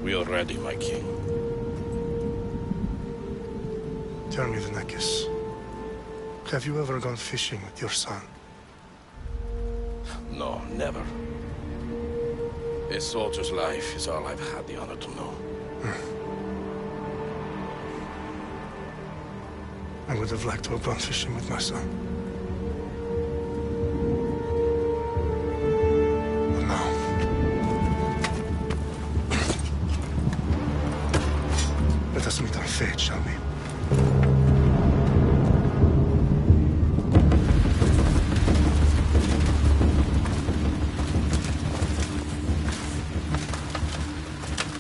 We are ready, my king. Tell me, Vinekis, have you ever gone fishing with your son? No, never. A soldier's life is all I've had the honor to know. I would have liked to have gone fishing with my son. But no. Let us meet our fate, shall we?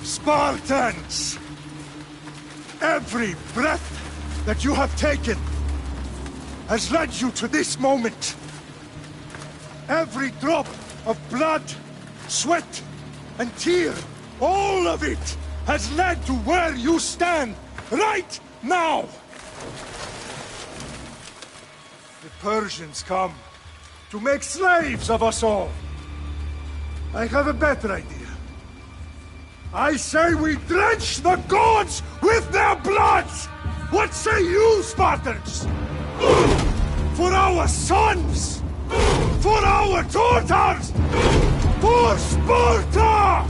Spartans! Every breath that you have taken has led you to this moment. Every drop of blood, sweat, and tear, all of it has led to where you stand right now. The Persians come to make slaves of us all. I have a better idea. I say we drench the gods with their blood! What say you, Spartans? For our sons! For our daughters! For Sparta!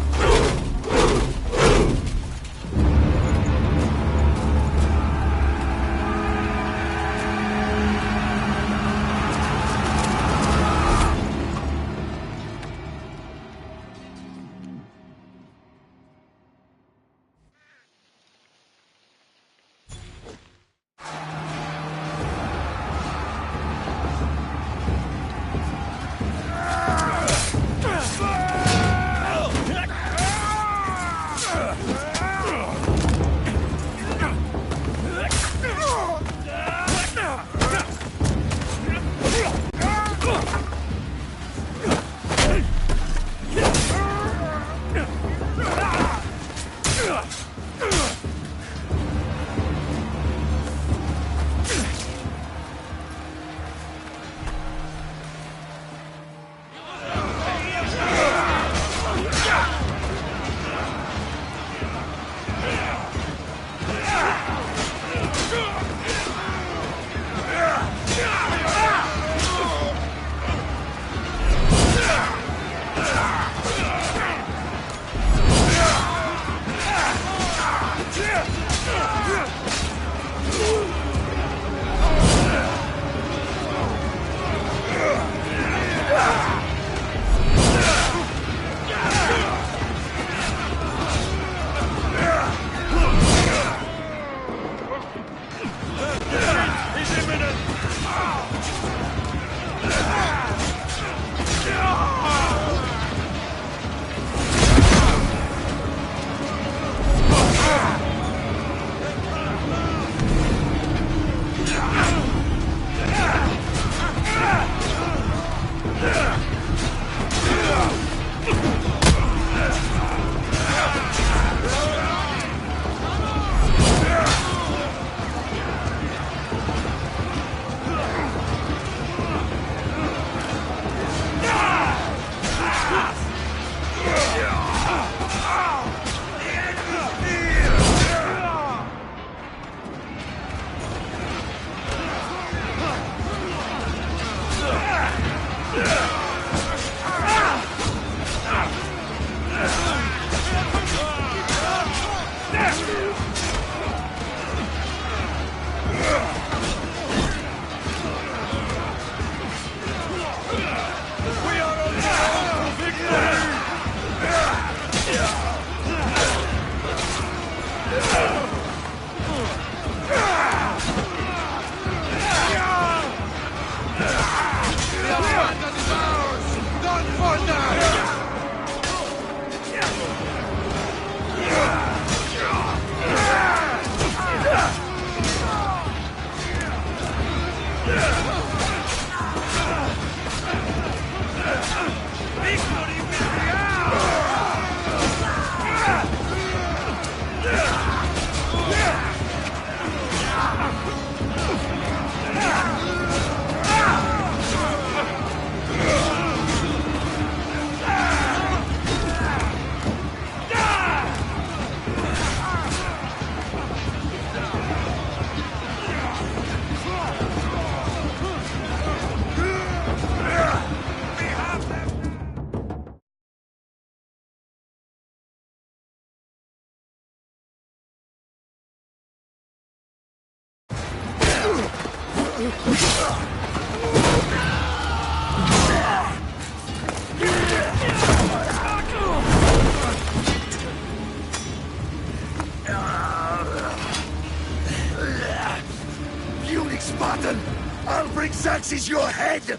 Puny Spartan! I'll bring Xerxes your head!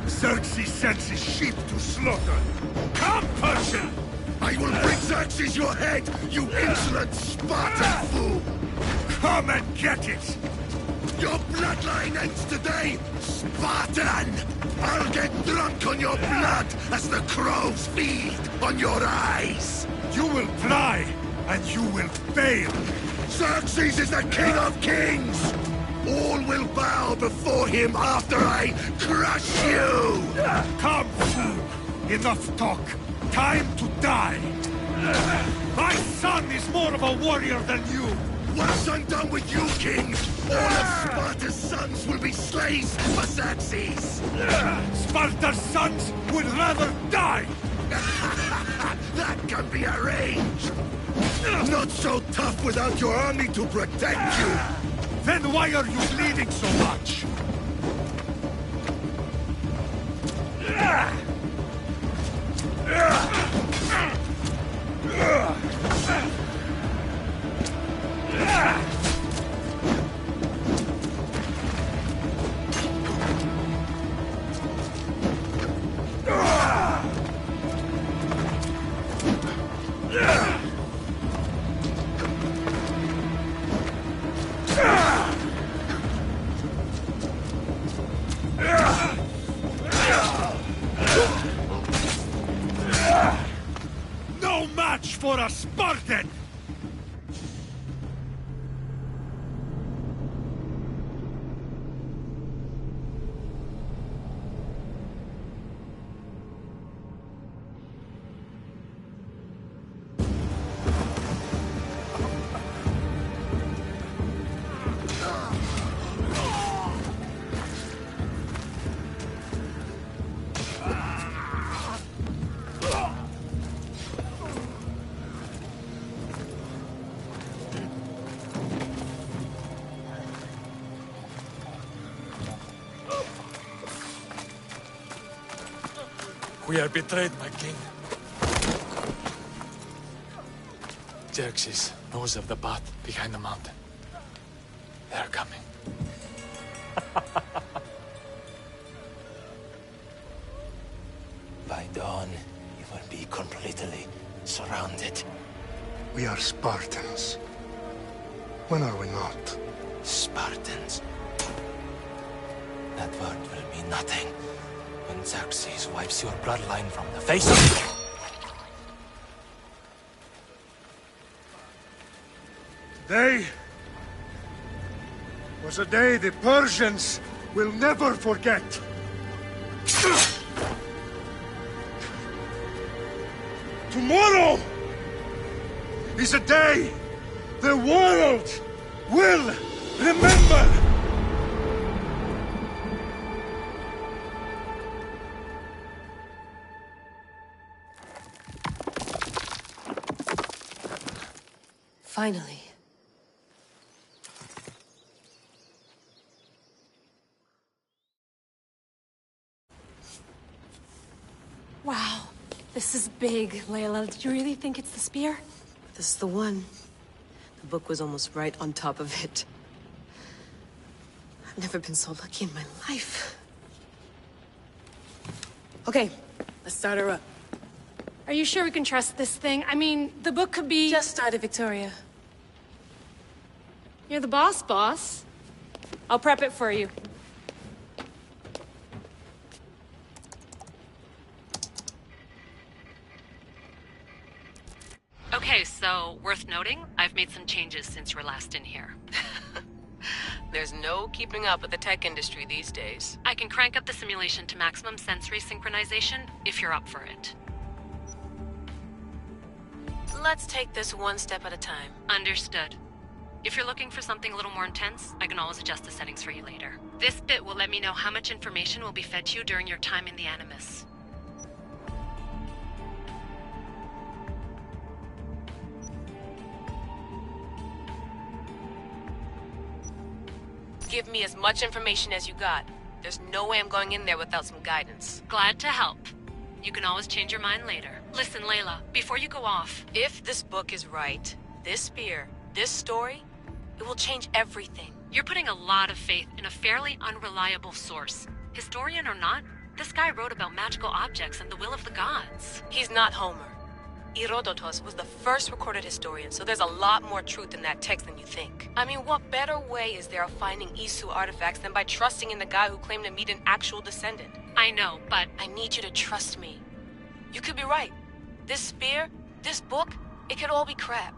Xerxes sends his sheep to slaughter. Come, Persian! I will bring Xerxes your head, you insolent Spartan fool! Come and get it! Your bloodline ends today, Spartan! I'll get drunk on your blood as the crows feed on your eyes! You will fly, and you will fail! Xerxes is the king of kings! All will bow before him after I crush you! Come, fool! Enough talk! Time to die! My son is more of a warrior than you! Once I'm done with you, king, all of Sparta's sons will be slaves for Xerxes! Sparta's sons would rather die! That can be arranged! Not so tough without your army to protect you! Then why are you bleeding so much? No match for a Spartan! We are betrayed, my king. Xerxes knows of the path behind the mountain. They are coming. By dawn, you will be completely surrounded. We are Spartans. When are we not? Spartans. That word will mean nothing when Xerxes wipes your bloodline from the face of... Today was a day the Persians will never forget. Tomorrow is a day the world will remember. Finally. Wow, this is big, Layla. Did you really think it's the spear? This is the one. The book was almost right on top of it. I've never been so lucky in my life. Okay, let's start her up. Are you sure we can trust this thing? I mean, the book could be... Just started, Victoria. You're the boss. I'll prep it for you. Okay, so worth noting, I've made some changes since you were last in here. There's no keeping up with the tech industry these days. I can crank up the simulation to maximum sensory synchronization if you're up for it. Let's take this one step at a time. Understood. If you're looking for something a little more intense, I can always adjust the settings for you later. This bit will let me know how much information will be fed to you during your time in the Animus. Give me as much information as you got. There's no way I'm going in there without some guidance. Glad to help. You can always change your mind later. Listen, Layla, before you go off... If this book is right, this spear, this story, it will change everything. You're putting a lot of faith in a fairly unreliable source. Historian or not, this guy wrote about magical objects and the will of the gods. He's not Homer. Herodotus was the first recorded historian, so there's a lot more truth in that text than you think. I mean, what better way is there of finding Isu artifacts than by trusting in the guy who claimed to meet an actual descendant? I know, but... I need you to trust me. You could be right. This spear, this book, it could all be crap.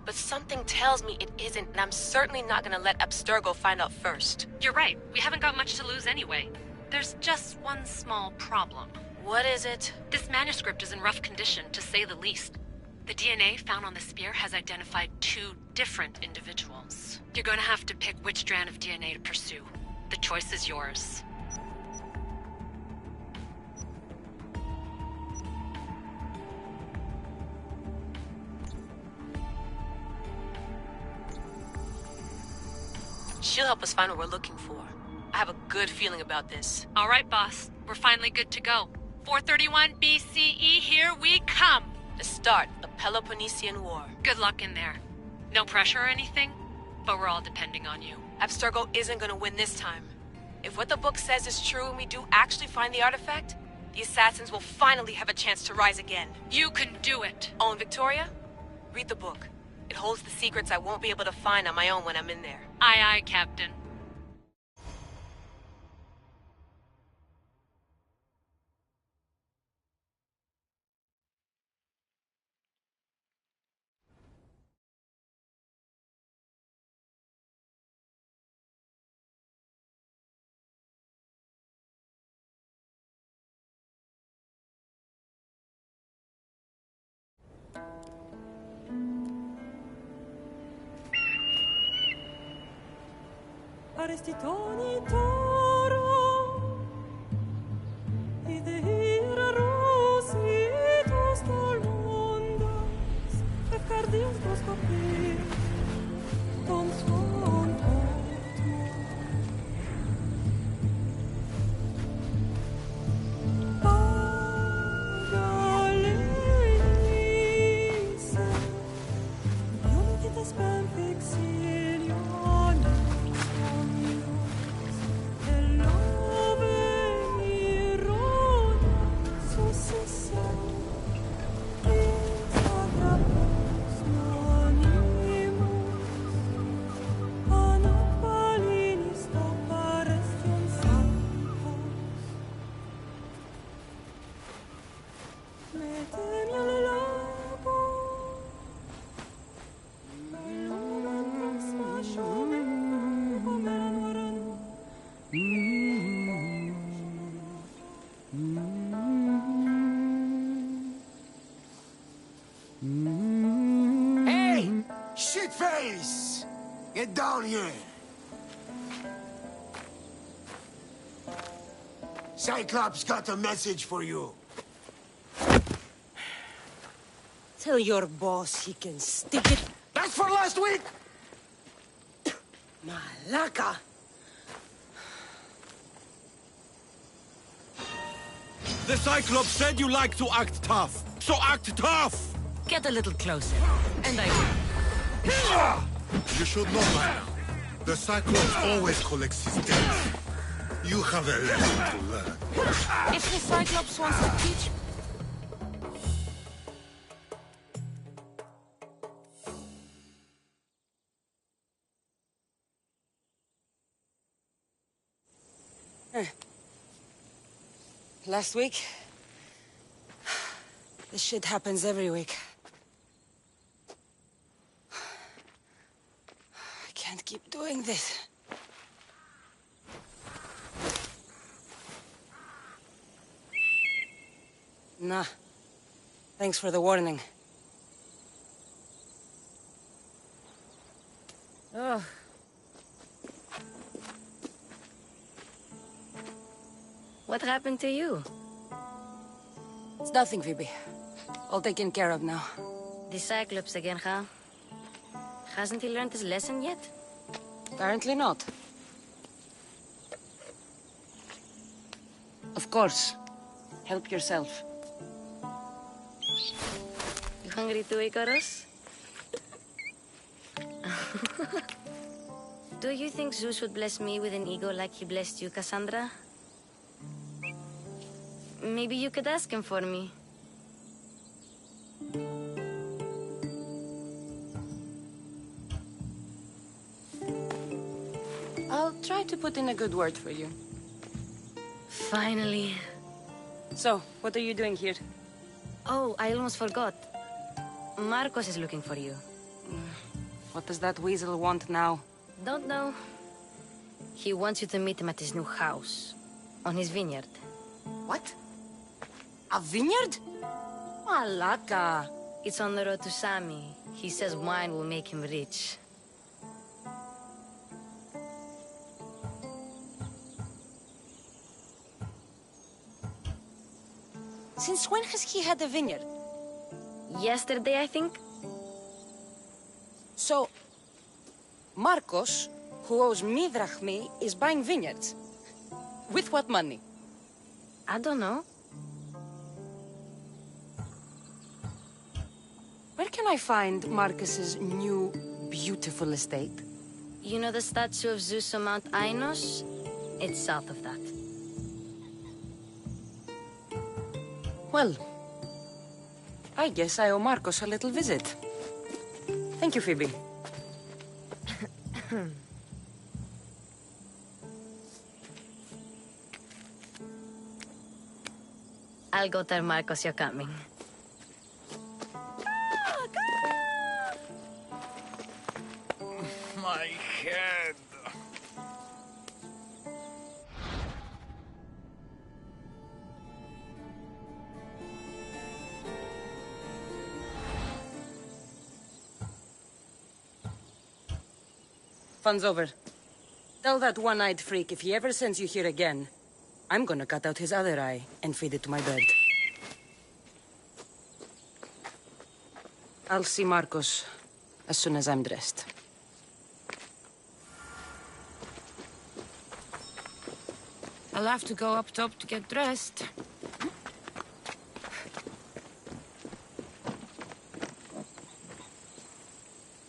But something tells me it isn't, and I'm certainly not gonna let Abstergo find out first. You're right. We haven't got much to lose anyway. There's just one small problem. What is it? This manuscript is in rough condition, to say the least. The DNA found on the spear has identified 2 different individuals. You're gonna have to pick which strand of DNA to pursue. The choice is yours. She'll help us find what we're looking for. I have a good feeling about this. All right, boss. We're finally good to go. 431 BCE, here we come! The start of the Peloponnesian War. Good luck in there. No pressure or anything, but we're all depending on you. Abstergo isn't gonna win this time. If what the book says is true and we do actually find the artifact, the assassins will finally have a chance to rise again. You can do it! Oh, and Victoria? Read the book. It holds the secrets I won't be able to find on my own when I'm in there. Aye, aye, Captain. Arestitoni toro idehira rositos tolmondas efcardios proscopir ton son Pagalenise Ionitas ben fixilione Hey! Shitface! Get down here! Cyclops got a message for you. Tell your boss he can stick it. That's for last week! Malaka! The Cyclops said you like to act tough, so act tough! Get a little closer, and I will. You should know by now. The Cyclops always collects his debts. You have a lesson to learn. If the Cyclops wants to teach... Last week? This shit happens every week. I can't keep doing this. Nah. Thanks for the warning. Oh. What happened to you? It's nothing, Phoebe. All taken care of now. The Cyclops again, huh? Hasn't he learned his lesson yet? Apparently not. course. Help yourself. You hungry too, Icarus? Do you think Zeus would bless me with an ego like he blessed you, Cassandra? Maybe you could ask him for me. I'll try to put in a good word for you. Finally. So, what are you doing here? Oh, I almost forgot. Marcos is looking for you. What does that weasel want now? Don't know. He wants you to meet him at his new house. On his vineyard. What? A vineyard? Malaka. It's on the road to Sami. He says wine will make him rich. Since when has he had a vineyard? Yesterday, I think? So, Marcos, who owes me drachmi, is buying vineyards. With what money? I don't know. Where can I find Marcus's new, beautiful estate? You know the statue of Zeus on Mount Ainos? It's south of that. Well, I guess I owe Marcos a little visit. Thank you, Phoebe. I'll go tell Marcos you're coming. My head. Fun's over. Tell that one-eyed freak if he ever sends you here again, I'm gonna cut out his other eye and feed it to my bird. I'll see Marcos as soon as I'm dressed. I'll have to go up top to get dressed.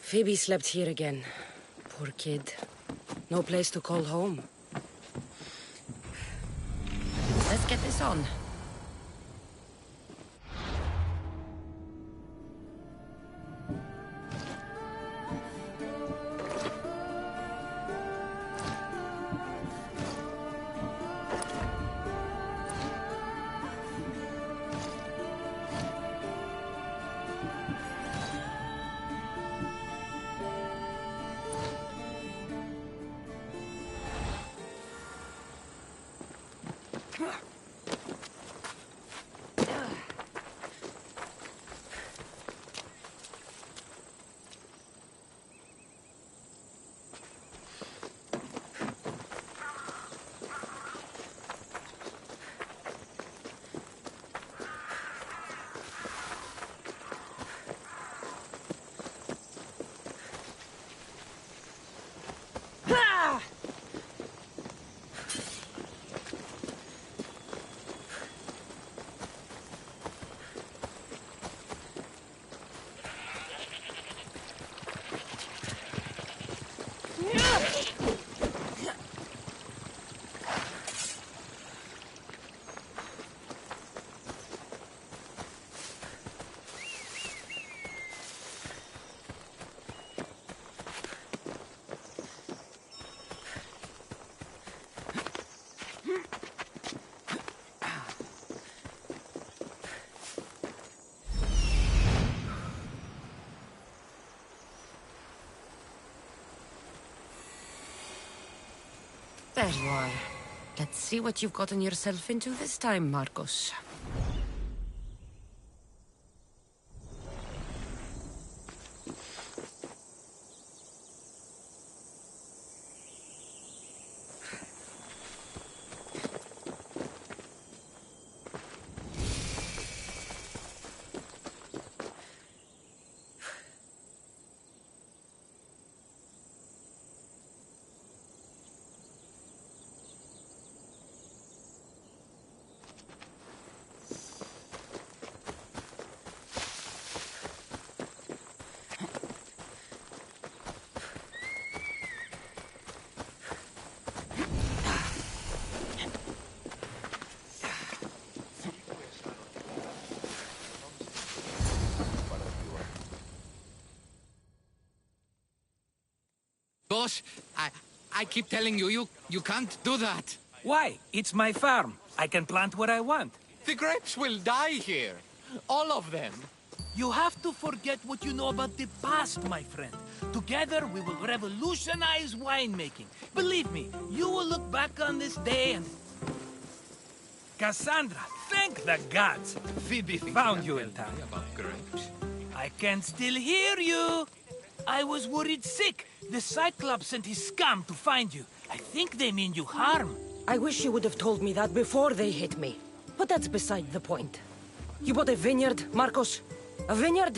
Phoebe slept here again. Poor kid. No place to call home. Let's get this on. There you are. Let's see what you've gotten yourself into this time, Marcos. Boss, I keep telling you, you can't do that. Why? It's my farm. I can plant what I want. The grapes will die here. All of them. You have to forget what you know about the past, my friend. Together, we will revolutionize winemaking. Believe me, you will look back on this day and... Cassandra, thank the gods! Phoebe found you in time. About grapes. I can still hear you! I was worried sick. The Cyclops sent his scum to find you. I think they mean you harm. I wish you would have told me that before they hit me. But that's beside the point. You bought a vineyard, Marcos? A vineyard?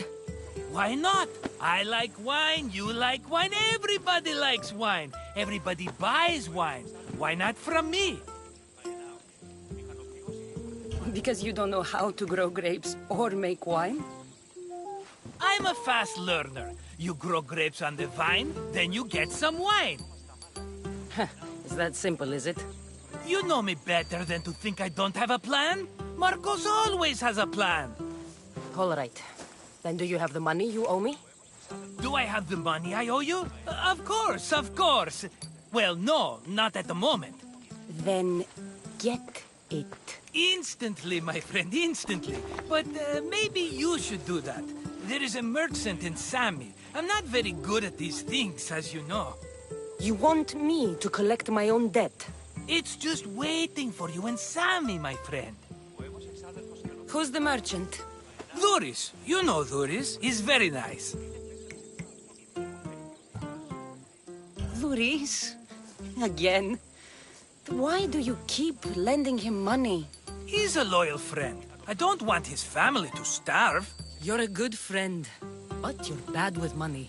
Why not? I like wine, you like wine, everybody likes wine. Everybody buys wine. Why not from me? Because you don't know how to grow grapes or make wine? I'm a fast learner. You grow grapes on the vine, then you get some wine. Is that simple, is it? You know me better than to think I don't have a plan. Marcos always has a plan. All right. Then do you have the money you owe me? Do I have the money I owe you? Of course, of course. Well, no, not at the moment. Then get it. Instantly, my friend, instantly. But maybe you should do that. There is a merchant in Sami. I'm not very good at these things, as you know. You want me to collect my own debt? It's just waiting for you in Sami, my friend. Who's the merchant? Duris. You know Duris. He's very nice. Duris? Again? Why do you keep lending him money? He's a loyal friend. I don't want his family to starve. You're a good friend, but you're bad with money.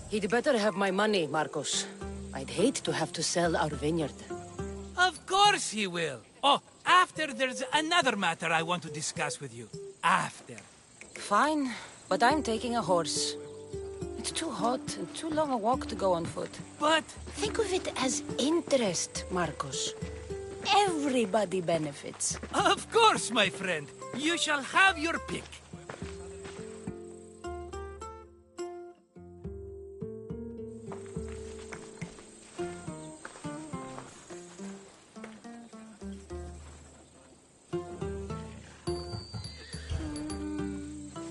He'd better have my money, Marcos. I'd hate to have to sell our vineyard. Of course he will. Oh, after there's another matter I want to discuss with you. After. Fine, but I'm taking a horse. It's too hot and too long a walk to go on foot. But... think of it as interest, Marcos. Everybody benefits. Of course, my friend. You shall have your pick.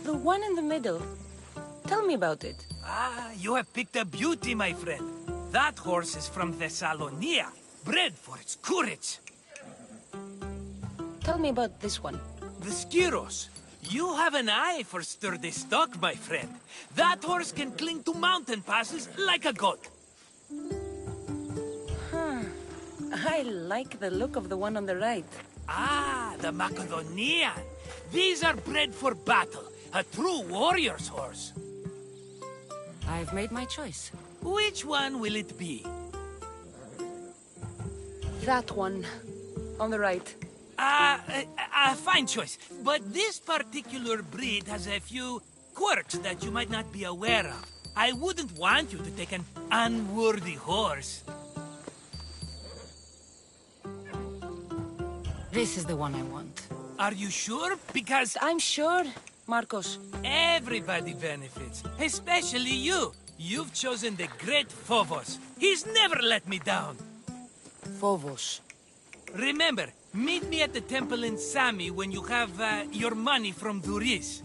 The one in the middle. Tell me about it. Ah, you have picked a beauty, my friend. That horse is from Thessalonia, bred for its courage. Tell me about this one. The Skyros. You have an eye for sturdy stock, my friend. That horse can cling to mountain passes like a goat. I like the look of the one on the right. Ah, the Macedonian. These are bred for battle. A true warrior's horse. I've made my choice. Which one will it be? That one. On the right. Fine choice. But this particular breed has a few quirks that you might not be aware of. I wouldn't want you to take an unworthy horse. This is the one I want. Are you sure? Because... I'm sure, Marcos. Everybody benefits. Especially you. You've chosen the great Phobos. He's never let me down. Phobos. Remember, meet me at the temple in Sami when you have your money from Duris.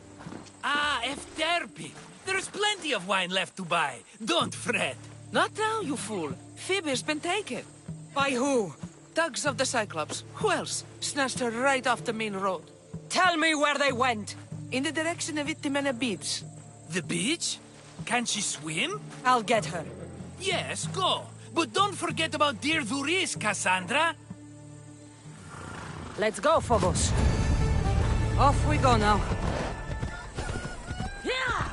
Ah, Efterpi. There's plenty of wine left to buy. Don't fret. Not now, you fool. Phoebe's been taken. By who? Thugs of the Cyclops. Who else? Snatched her right off the main road. Tell me where they went. In the direction of Itimena Beach. The beach? Can she swim? I'll get her. Yes, go. But don't forget about dear Duris, Cassandra. Let's go, Phobos. Off we go now. Yeah!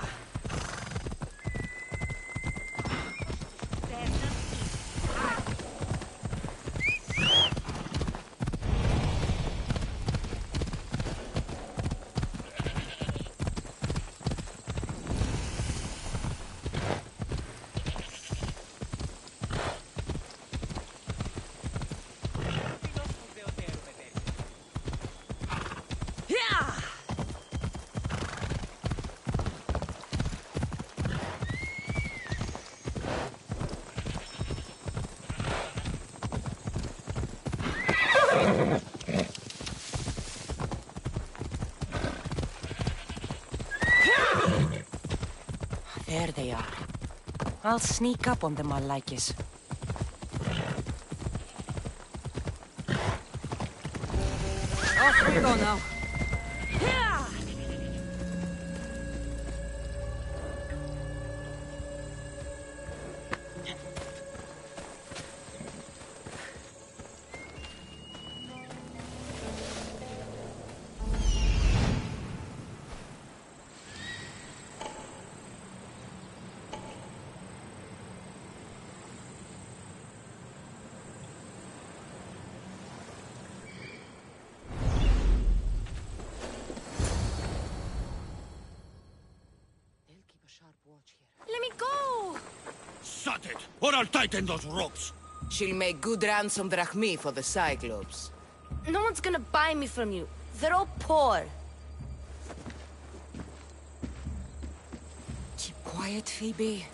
There they are. I'll sneak up on them, Malakis. Off we go now. Let me go! Shut it, or I'll tighten those ropes. She'll make good ransom drachmi for the Cyclops. No one's gonna buy me from you. They're all poor. Keep quiet, Phoebe.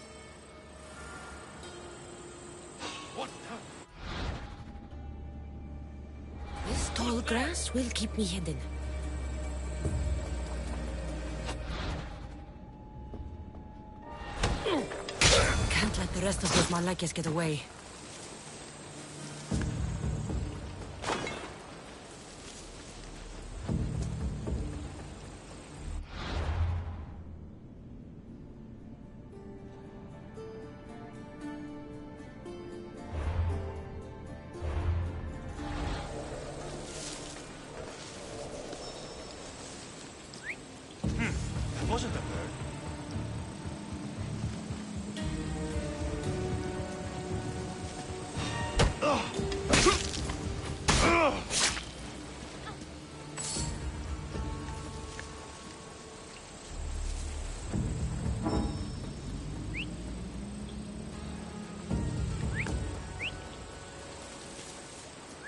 What This tall grass will keep me hidden. Can't let the rest of those Malakis get away. That wasn't a bird.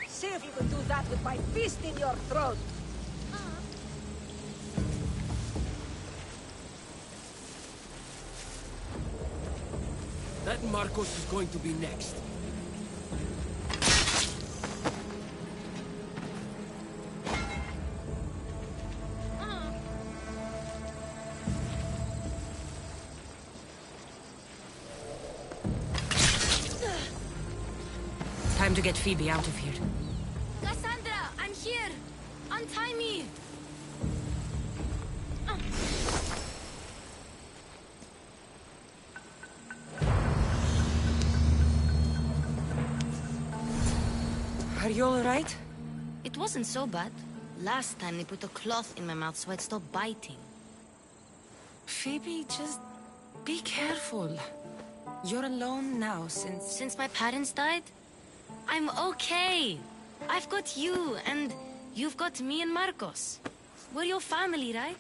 See if you can do that with my fist in your throat. That Marcos is going to be next. Time to get Phoebe out of here. Cassandra, I'm here! Untie me! Are you alright? It wasn't so bad. Last time they put a cloth in my mouth so I'd stop biting. Phoebe, just be careful. You're alone now Since my parents died? I'm okay. I've got you, and you've got me and Marcos. We're your family, right?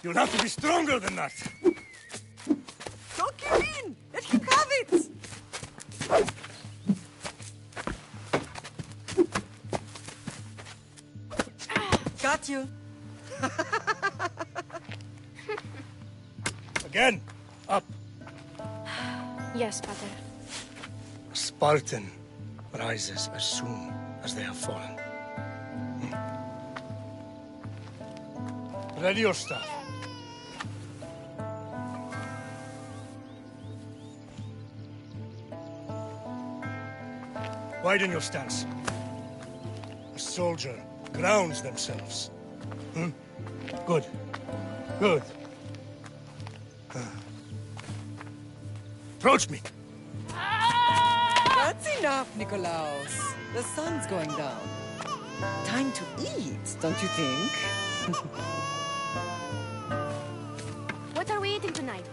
You'll have to be stronger than that. Don't give in! Let him have it! Got you. Again, up. Yes, Father. A Spartan rises as soon as they have fallen. Ready your staff. Widen your stance. A soldier grounds themselves. Good. Good. Approach me. That's enough, Nikolaos. The sun's going down. Time to eat, don't you think? What are we eating tonight?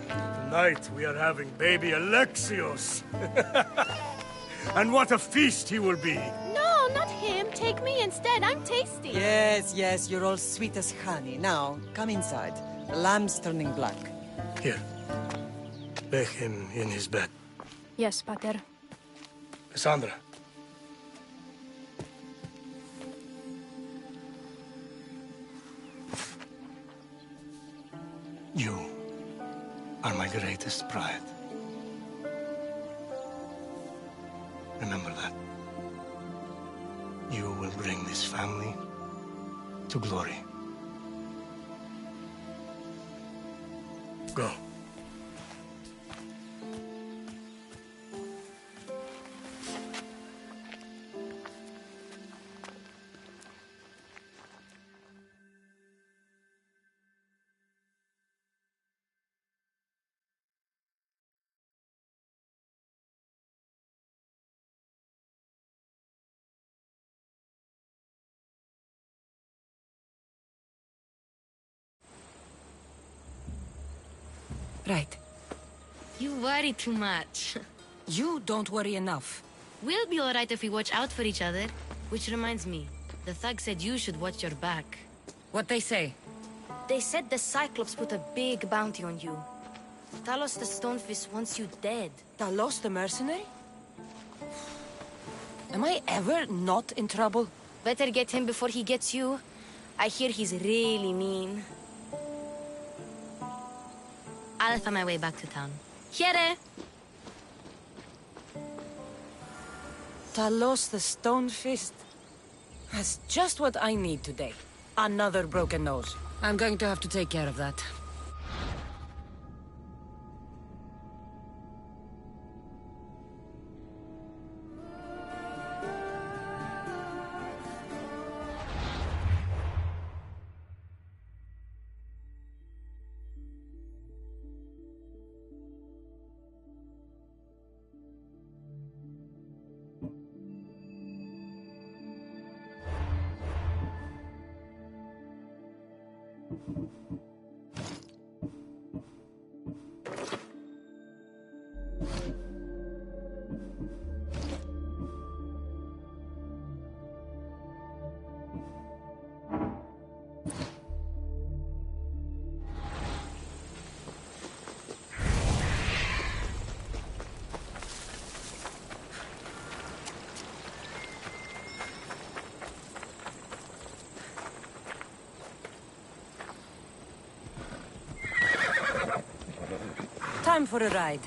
Tonight we are having baby Alexios. And what a feast he will be. No, not him. Take me instead. I'm tasty. Yes, yes, you're all sweet as honey. Now, come inside. The lamb's turning black. Here. Lay him in his bed. Yes, Pater. Cassandra. You are my greatest pride. Remember that. You will bring this family to glory. Go. Right. You worry too much. You don't worry enough. We'll be alright if we watch out for each other. Which reminds me, the thug said you should watch your back. What they say? They said the Cyclops put a big bounty on you. Talos the Stonefist wants you dead. Talos the mercenary? Am I ever not in trouble? Better get him before he gets you. I hear he's really mean. I'll find my way back to town. Here! Talos the Stonefist has just what I need today. Another broken nose. I'm going to have to take care of that. Time for a ride.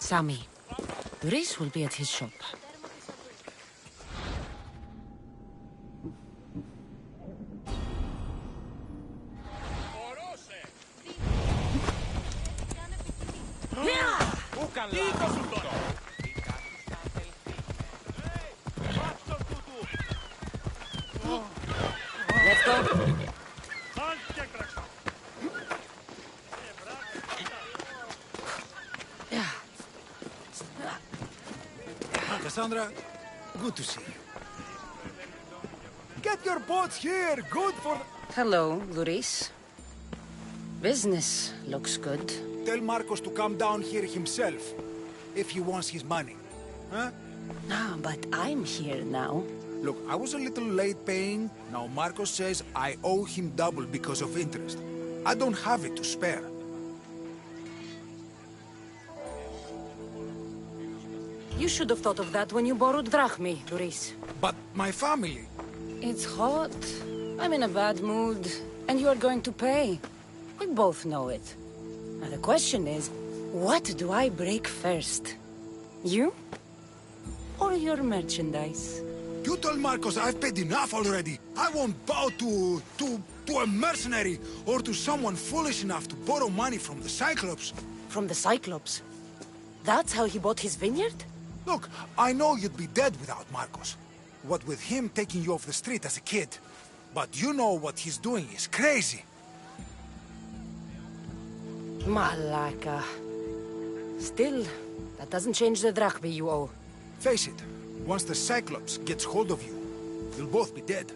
Sammy, Reese will be at his shop. Let's go. Cassandra, good to see you. Get your boats here, good for... Hello, Luris. Business looks good. Tell Marcos to come down here himself, if he wants his money. Huh? Ah, but I'm here now. Look, I was a little late paying. Now Marcos says I owe him double because of interest. I don't have it to spare. You should have thought of that when you borrowed drachmi, Luris. But my family... It's hot. I'm in a bad mood. And you are going to pay. We both know it. Now the question is, what do I break first? You? Or your merchandise? You told Marcos I've paid enough already. I won't bow to a mercenary or to someone foolish enough to borrow money from the Cyclops. From the Cyclops? That's how he bought his vineyard? Look, I know you'd be dead without Marcos. What with him taking you off the street as a kid. But you know what he's doing is crazy. Malaka. Still, that doesn't change the drachma you owe. Face it, once the Cyclops gets hold of you, you'll both be dead.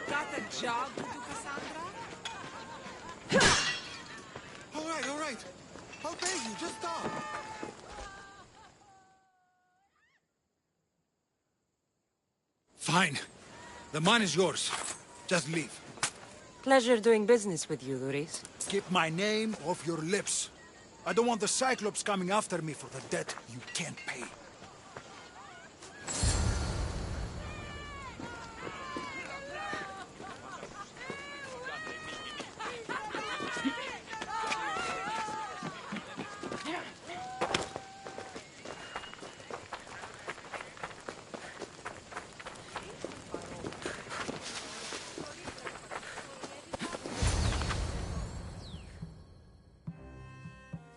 Got a job to do, Cassandra? All right. I'll pay you, just stop. Fine. The man is yours. Just leave. Pleasure doing business with you, Luris. Keep my name off your lips. I don't want the Cyclops coming after me for the debt you can't pay.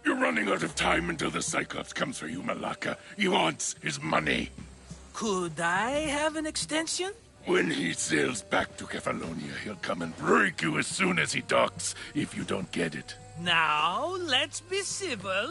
You're running out of time until the Cyclops comes for you, Malaka. He wants his money. Could I have an extension? When he sails back to Kefalonia, he'll come and break you as soon as he docks, if you don't get it. Now, let's be civil.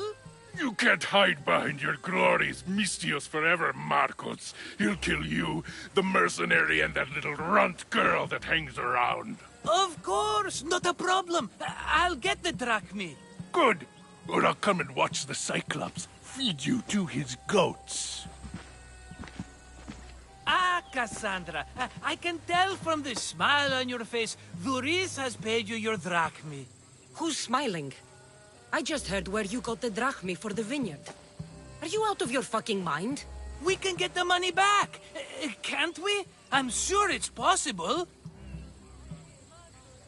You can't hide behind your glories, Mistios forever, Marcos. He'll kill you, the mercenary, and that little runt girl that hangs around. Of course, not a problem. I'll get the drachmi. Good. Or I'll come and watch the Cyclops feed you to his goats. Ah, Cassandra, I can tell from the smile on your face, Luris has paid you your drachmi. Who's smiling? I just heard where you got the drachmi for the vineyard. Are you out of your fucking mind? We can get the money back, can't we? I'm sure it's possible.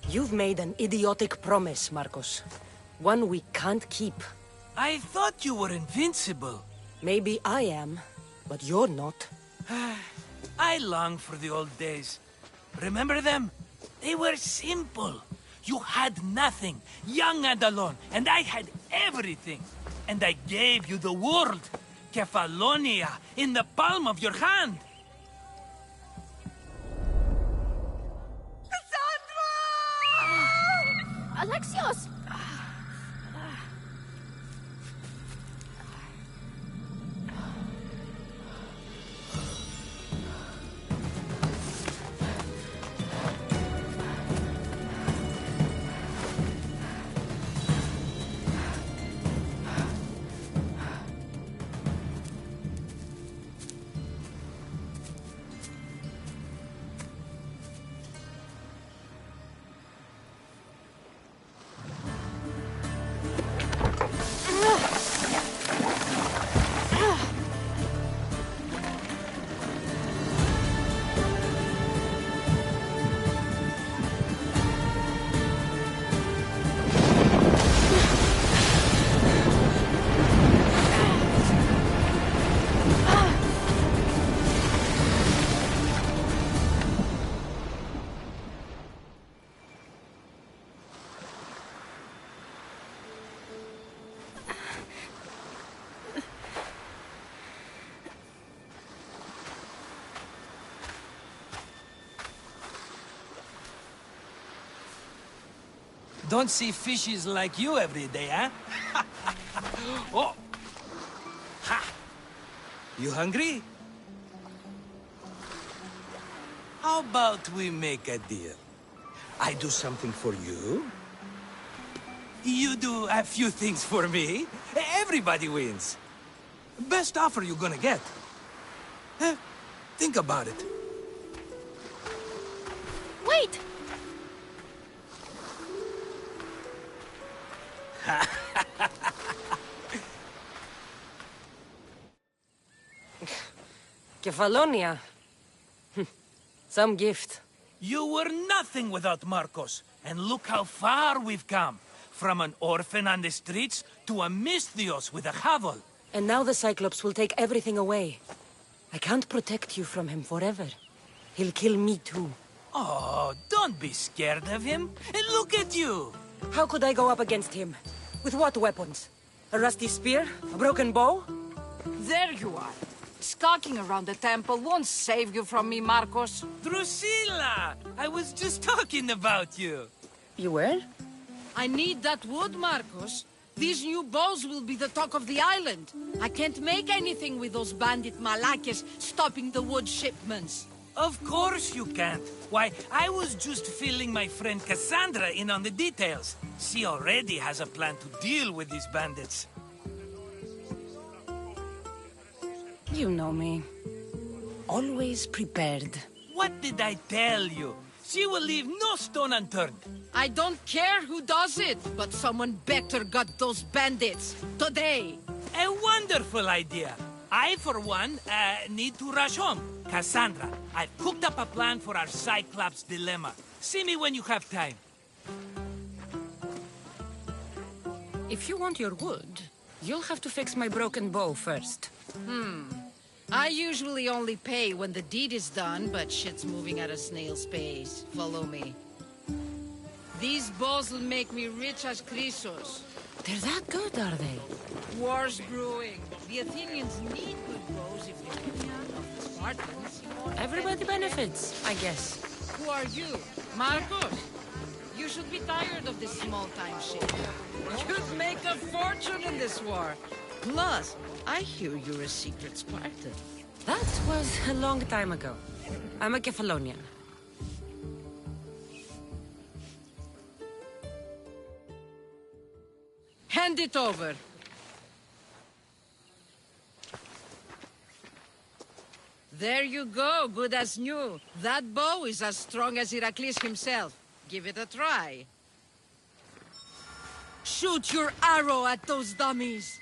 You've made an idiotic promise, Marcos. One we can't keep. I thought you were invincible. Maybe I am, but you're not. I long for the old days. Remember them? They were simple. You had nothing, young and alone, and I had everything. And I gave you the world, Kefalonia, in the palm of your hand. Alexios! Don't see fishes like you every day, huh? Oh! Ha! You hungry? How about we make a deal? I do something for you. You do a few things for me. Everybody wins. Best offer you're gonna get. Think about it. Wait! Kefalonia. Some gift. You were nothing without Marcos, and look how far we've come. From an orphan on the streets to a Misthios with a hovel. And now the Cyclops will take everything away. I can't protect you from him forever. He'll kill me too. Oh, don't be scared of him. And look at you! How could I go up against him? With what weapons? A rusty spear? A broken bow? There you are. Skulking around the temple won't save you from me, Marcos. Drusilla! I was just talking about you. You were? I need that wood, Marcos. These new bows will be the talk of the island. I can't make anything with those bandit malakes stopping the wood shipments. Of course you can't. Why, I was just filling my friend Cassandra in on the details. She already has a plan to deal with these bandits. You know me. Always prepared. What did I tell you? She will leave no stone unturned. I don't care who does it, but someone better got those bandits. Today. A wonderful idea. I, for one, need to rush home. Cassandra, I've cooked up a plan for our Cyclops dilemma. See me when you have time. If you want your wood, you'll have to fix my broken bow first. I usually only pay when the deed is done, but shit's moving at a snail's pace. Follow me. These bows will make me rich as Chrysos. They're that good, are they? War's brewing. The Athenians need good bows if they can get enough the Spartans. Everybody benefits, I guess. Who are you? Marcos? You should be tired of this small-time shit. You'd make a fortune in this war. Plus, I hear you're a secret Spartan. That was a long time ago. I'm a Kefalonian. Hand it over. There you go, good as new. That bow is as strong as Heracles himself. Give it a try. Shoot your arrow at those dummies.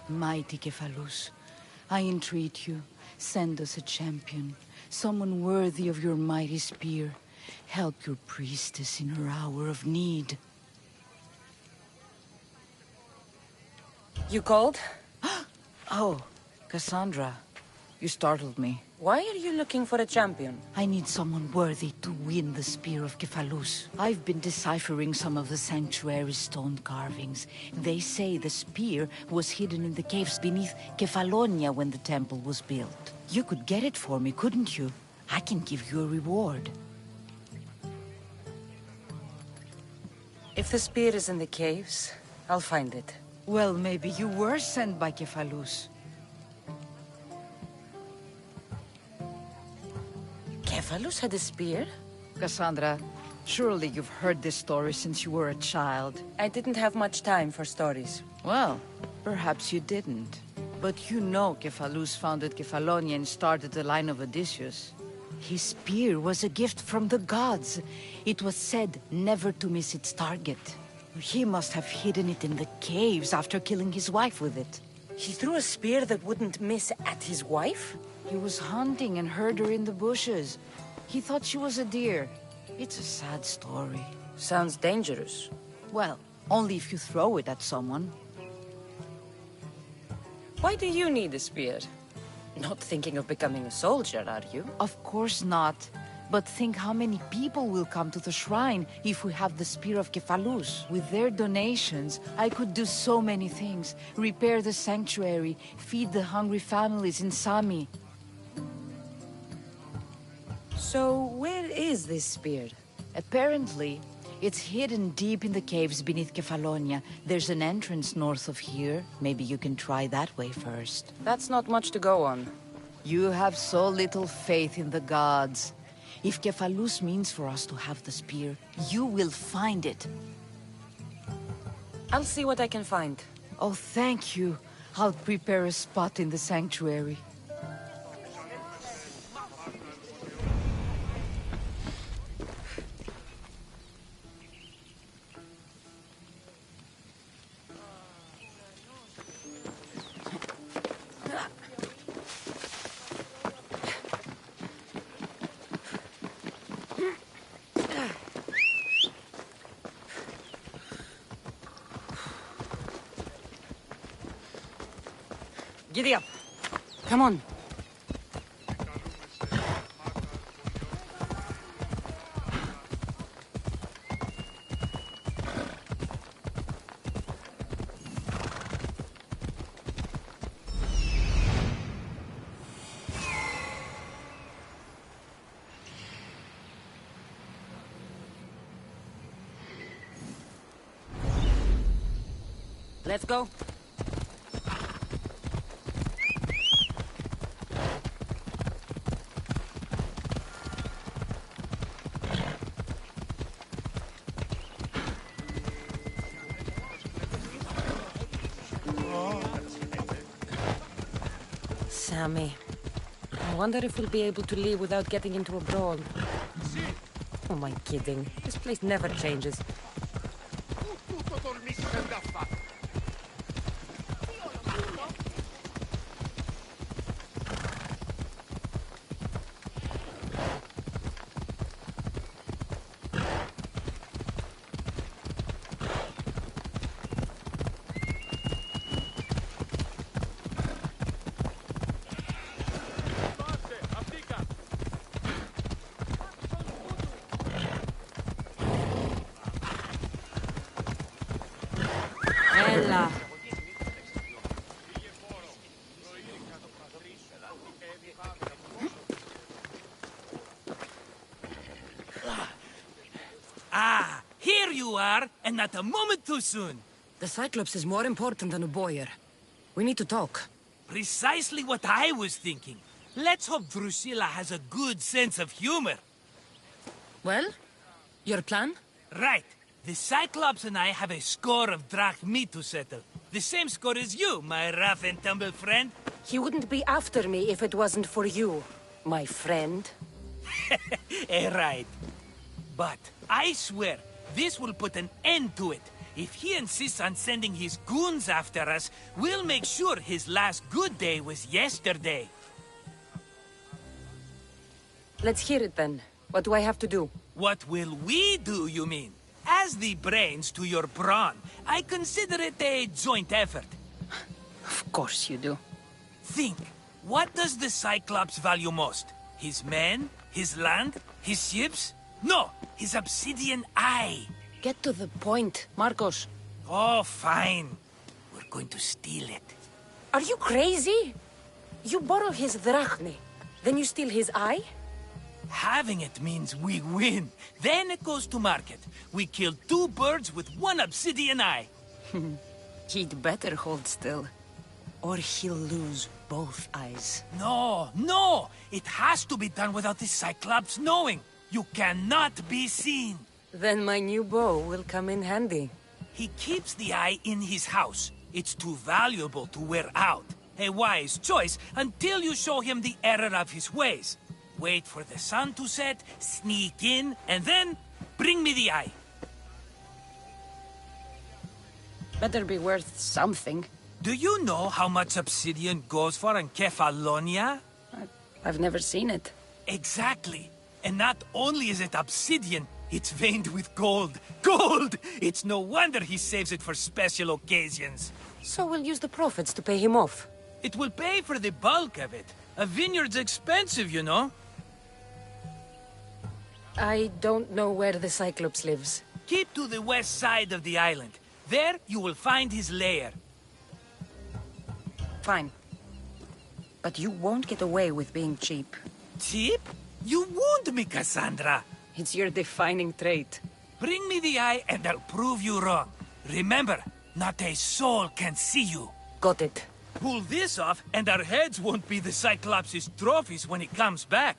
Mighty Cephalus, I entreat you, send us a champion, someone worthy of your mighty spear. Help your priestess in her hour of need. You called? Oh, Cassandra. You startled me. Why are you looking for a champion? I need someone worthy to win the Spear of Kephalus. I've been deciphering some of the Sanctuary's stone carvings. They say the spear was hidden in the caves beneath Kefalonia when the temple was built. You could get it for me, couldn't you? I can give you a reward. If the spear is in the caves, I'll find it. Well, maybe you were sent by Kephalus. Kephalus had a spear? Cassandra, surely you've heard this story since you were a child. I didn't have much time for stories. Well, perhaps you didn't. But you know Kephalus founded Kefalonia and started the line of Odysseus. His spear was a gift from the gods. It was said never to miss its target. He must have hidden it in the caves after killing his wife with it. He threw a spear that wouldn't miss at his wife? He was hunting and heard her in the bushes. He thought she was a deer. It's a sad story. Sounds dangerous. Well, only if you throw it at someone. Why do you need a spear? Not thinking of becoming a soldier, are you? Of course not. But think how many people will come to the shrine if we have the Spear of Kephalus. With their donations, I could do so many things. Repair the sanctuary, feed the hungry families in Sami. So, where is this spear? Apparently, it's hidden deep in the caves beneath Kefalonia. There's an entrance north of here. Maybe you can try that way first. That's not much to go on. You have so little faith in the gods. If Kephalus means for us to have the spear, you will find it. I'll see what I can find. Oh, thank you. I'll prepare a spot in the sanctuary. Giddy up. Come on. Let's go. Sammy. I wonder if we'll be able to leave without getting into a brawl. Oh, am I kidding? This place never changes. Bella. Ah, here you are, and not a moment too soon. The Cyclops is more important than a boyar. We need to talk. Precisely what I was thinking. Let's hope Drusilla has a good sense of humor. Well, your plan? Right. The Cyclops and I have a score of drachmi to settle. The same score as you, my rough and tumble friend. He wouldn't be after me if it wasn't for you, my friend. Right. But I swear, this will put an end to it. If he insists on sending his goons after us, we'll make sure his last good day was yesterday. Let's hear it then. What do I have to do? What will we do, you mean? As the brains to your brawn, I consider it a joint effort. Of course you do. Think. What does the Cyclops value most? His men? His land? His ships? No, his obsidian eye. Get to the point, Marcos. Oh, fine. We're going to steal it. Are you crazy? You borrow his drachne, then you steal his eye? Having it means we win. Then it goes to market. We kill 2 birds with 1 obsidian eye. He'd better hold still, or he'll lose both eyes. No, no! It has to be done without the Cyclops knowing. You cannot be seen. Then my new bow will come in handy. He keeps the eye in his house. It's too valuable to wear out. A wise choice until you show him the error of his ways. Wait for the sun to set, sneak in, and then bring me the eye. Better be worth something. Do you know how much obsidian goes for in Kefalonia? I've never seen it. Exactly. And not only is it obsidian, it's veined with gold. Gold! It's no wonder he saves it for special occasions. So we'll use the profits to pay him off. It will pay for the bulk of it. A vineyard's expensive, you know. I don't know where the Cyclops lives. Keep to the west side of the island. There you will find his lair. Fine. But you won't get away with being cheap. Cheap? You wound me, Cassandra. It's your defining trait. Bring me the eye and I'll prove you wrong. Remember, not a soul can see you. Got it. Pull this off and our heads won't be the Cyclops' trophies when he comes back.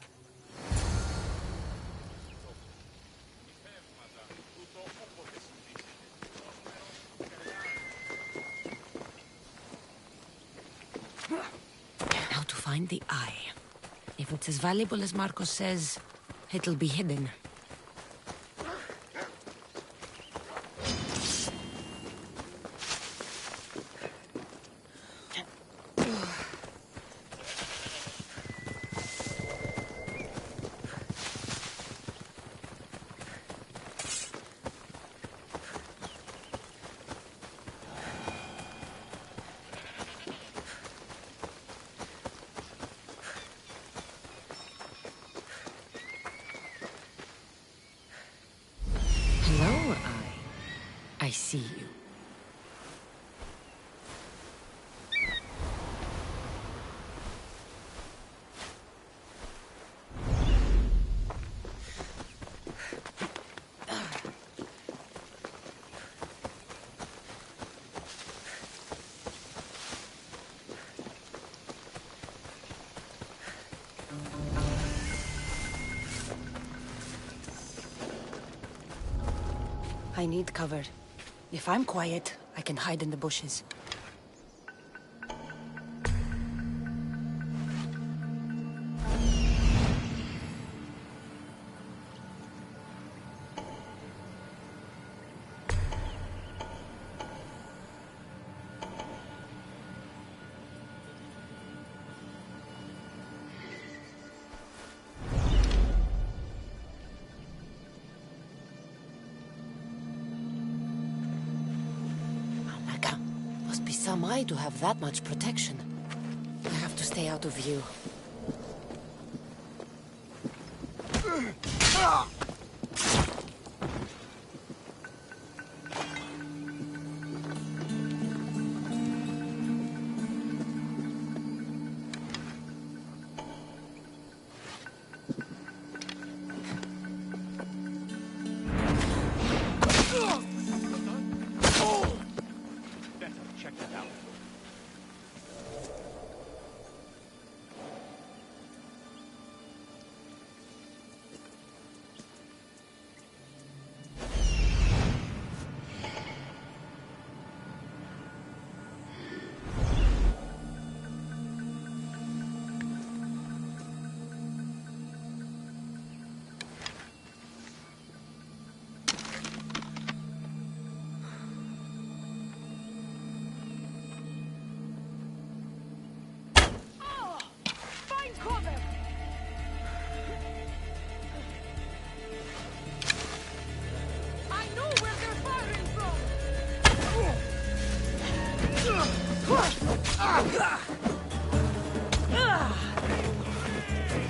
Now to find the eye. If it's as valuable as Marcos says, it'll be hidden. Hello, eye. I see you. I need cover. If I'm quiet, I can hide in the bushes. Must be some eye to have that much protection. I have to stay out of view.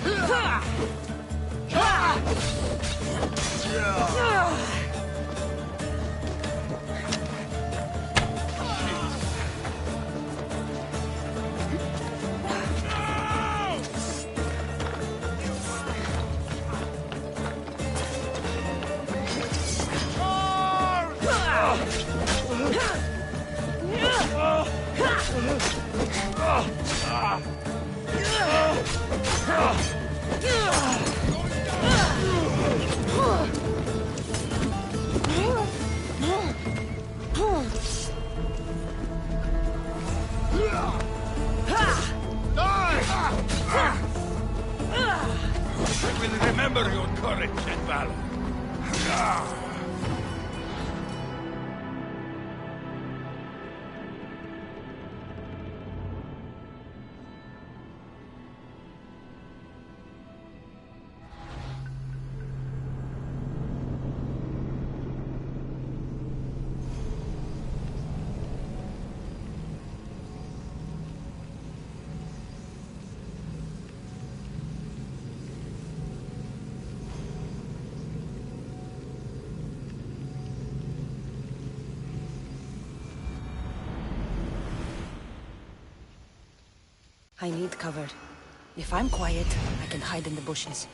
I will remember your courage and valor. I need cover. If I'm quiet, I can hide in the bushes.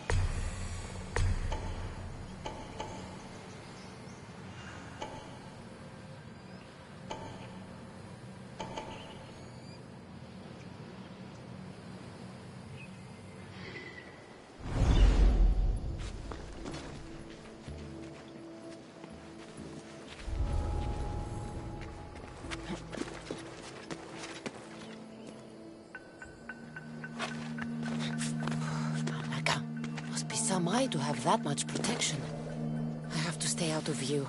Am I to have that much protection? I have to stay out of view.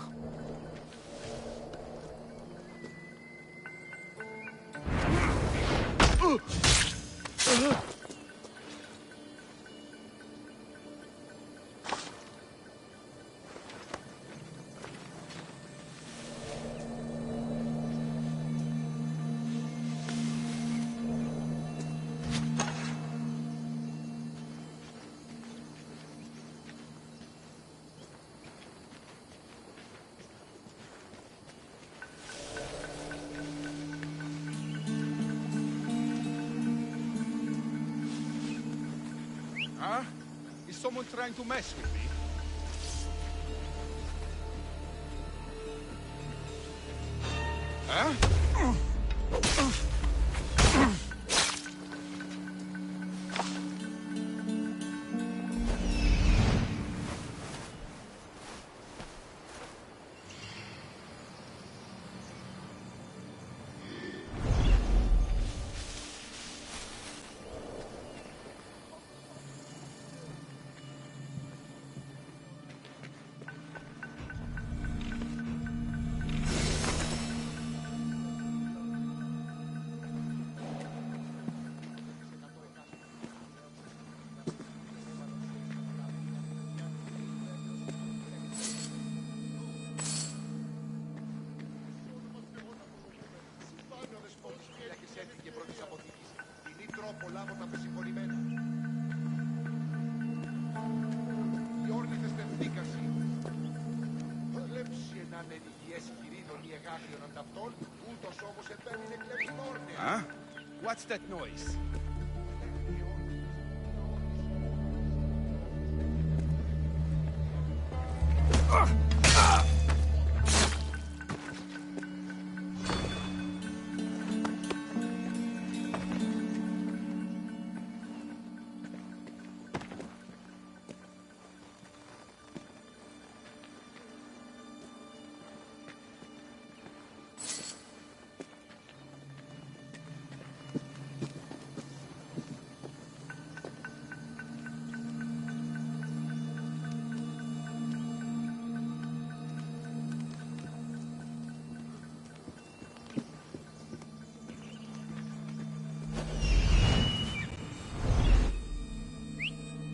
Huh? Is someone trying to mess with me? Huh? Huh? What's that noise?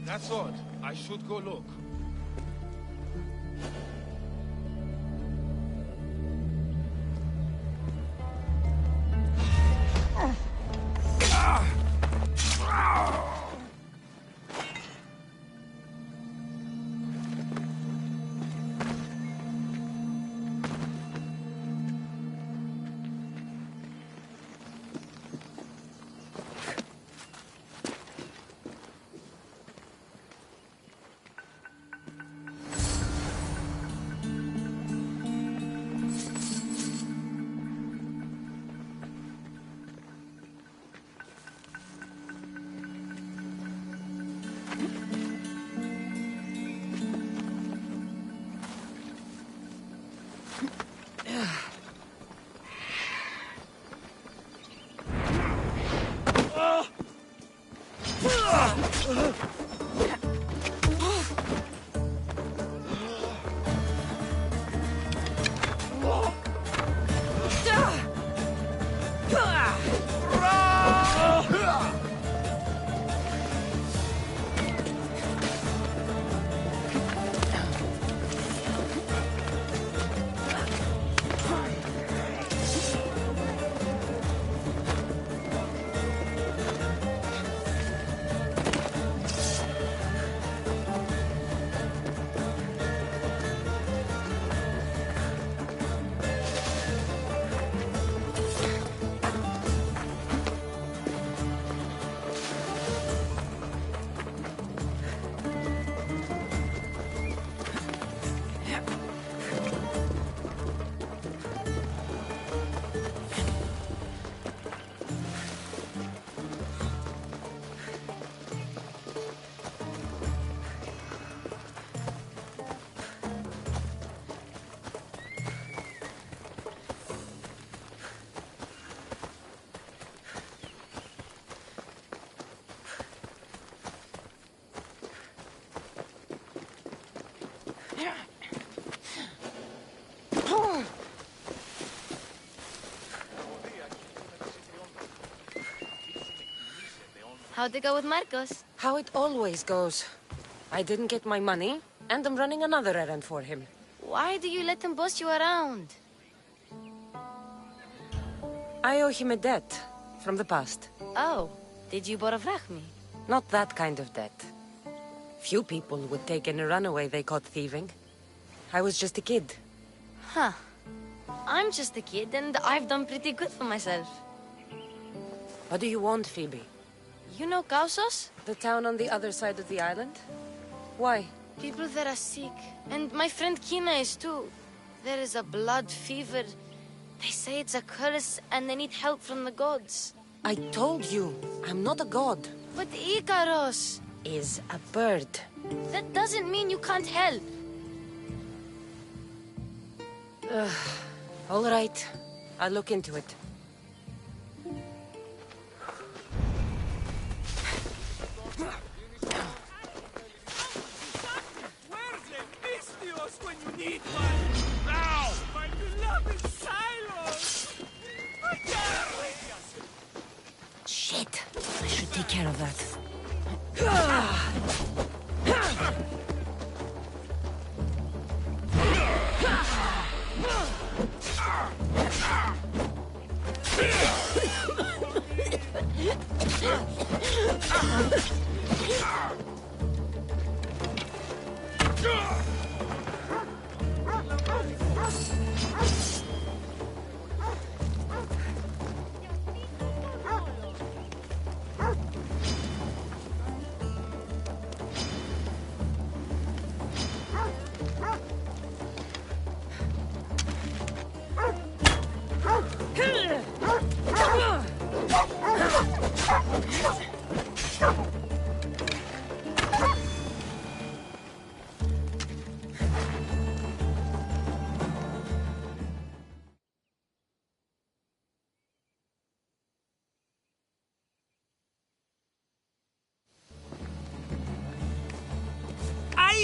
That's odd. I should go look. How'd it go with Marcos? How it always goes. I didn't get my money, and I'm running another errand for him. Why do you let him boss you around? I owe him a debt from the past. Oh, did you borrow me? Not that kind of debt. Few people would take in a runaway they caught thieving. I was just a kid. Huh. I'm just a kid, and I've done pretty good for myself. What do you want, Phoebe? You know Kausos? The town on the other side of the island? Why? People there are sick, and my friend Kina is too. There is a blood fever. They say it's a curse, and they need help from the gods. I told you, I'm not a god. But Ikaros is a bird. That doesn't mean you can't help. All right, I'll look into it. Where's the Mistios when you need one? Now! My beloved Silos! Shit! I should take care of that.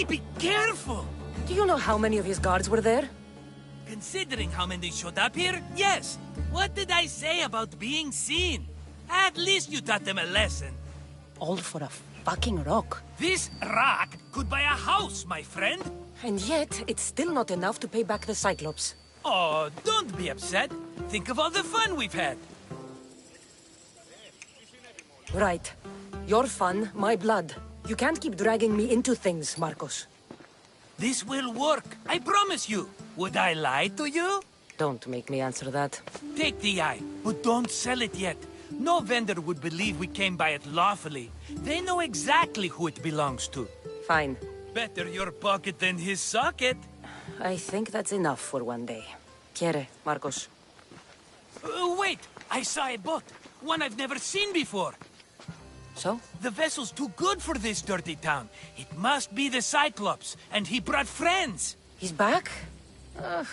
Be careful! Do you know how many of his guards were there? Considering how many showed up here, yes. What did I say about being seen? At least you taught them a lesson. All for a fucking rock. This rock could buy a house, my friend. And yet, it's still not enough to pay back the Cyclops. Oh, don't be upset. Think of all the fun we've had. Right. Your fun, my blood. You can't keep dragging me into things, Marcos. This will work, I promise you. Would I lie to you? Don't make me answer that. Take the eye, but don't sell it yet. No vendor would believe we came by it lawfully. They know exactly who it belongs to. Fine. Better your pocket than his socket. I think that's enough for one day. Quiere, Marcos. Wait! I saw a boat. One I've never seen before. So? The vessel's too good for this dirty town. It must be the Cyclops, and he brought friends. He's back? I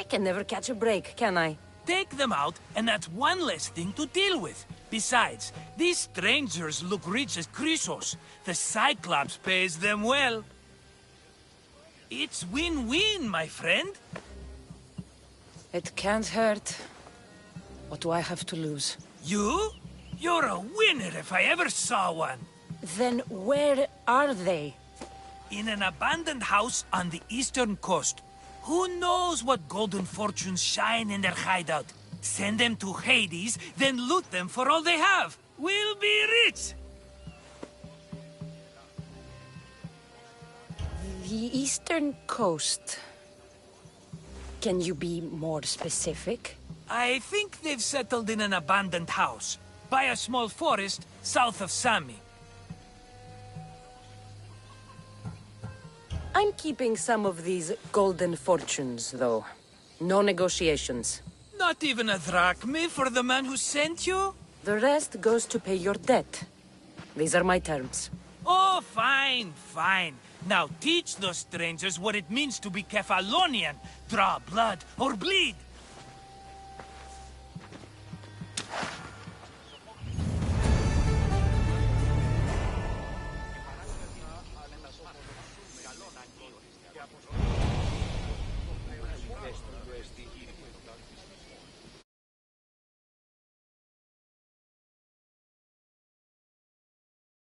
can never catch a break, can I? Take them out, and that's one less thing to deal with. Besides, these strangers look rich as Chrysos. The Cyclops pays them well. It's win-win, my friend. It can't hurt. What do I have to lose? You? You're a winner if I ever saw one. Then where are they? In an abandoned house on the eastern coast. Who knows what golden fortunes shine in their hideout? Send them to Hades, then loot them for all they have. We'll be rich! The eastern coast. Can you be more specific? I think they've settled in an abandoned house, by a small forest south of Sami. I'm keeping some of these golden fortunes, though. No negotiations. Not even a drachme for the man who sent you? The rest goes to pay your debt. These are my terms. Oh, fine, fine. Now teach those strangers what it means to be Kephalonian. Draw blood or bleed.